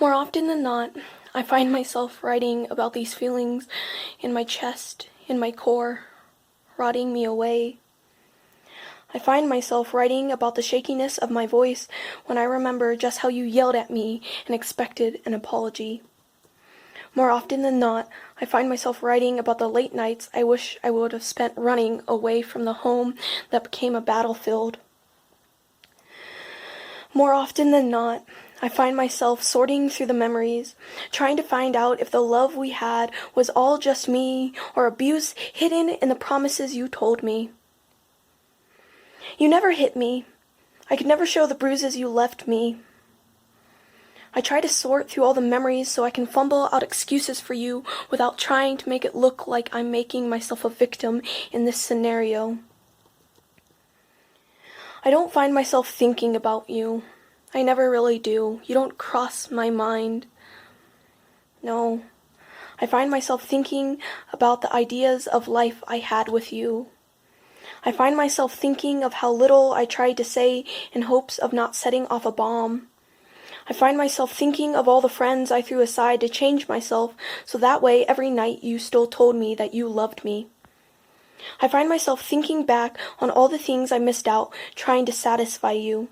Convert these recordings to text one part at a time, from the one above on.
More often than not, I find myself writing about these feelings in my chest, in my core, rotting me away. I find myself writing about the shakiness of my voice when I remember just how you yelled at me and expected an apology. More often than not, I find myself writing about the late nights I wish I would have spent running away from the home that became a battlefield. More often than not, I find myself sorting through the memories, trying to find out if the love we had was all just me or abuse hidden in the promises you told me. You never hit me. I could never show the bruises you left me. I try to sort through all the memories so I can fumble out excuses for you without trying to make it look like I'm making myself a victim in this scenario. I don't find myself thinking about you. I never really do. You don't cross my mind. No. I find myself thinking about the ideas of life I had with you. I find myself thinking of how little I tried to say in hopes of not setting off a bomb. I find myself thinking of all the friends I threw aside to change myself so that way every night you still told me that you loved me. I find myself thinking back on all the things I missed out trying to satisfy you.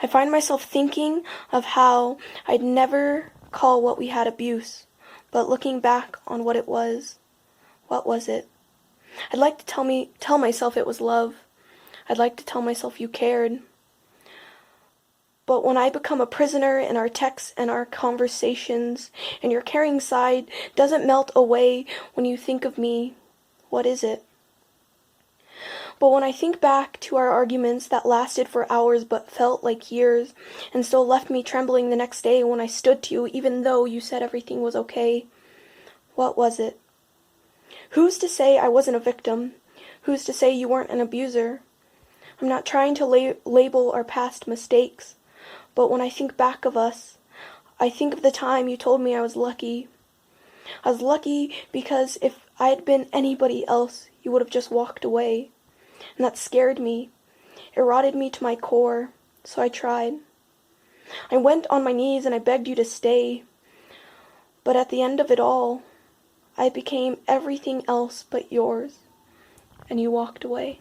I find myself thinking of how I'd never call what we had abuse, but looking back on what it was, what was it? I'd like to tell myself it was love. I'd like to tell myself you cared. But when I become a prisoner in our texts and our conversations, and your caring side doesn't melt away when you think of me, what is it? But when I think back to our arguments that lasted for hours but felt like years, and still left me trembling the next day when I stood to you even though you said everything was okay, what was it? Who's to say I wasn't a victim? Who's to say you weren't an abuser? I'm not trying to label our past mistakes, but when I think back of us, I think of the time you told me I was lucky. I was lucky because if I had been anybody else, you would have just walked away. And that scared me. It rotted me to my core, so I tried. I went on my knees and I begged you to stay. But at the end of it all, I became everything else but yours, and you walked away.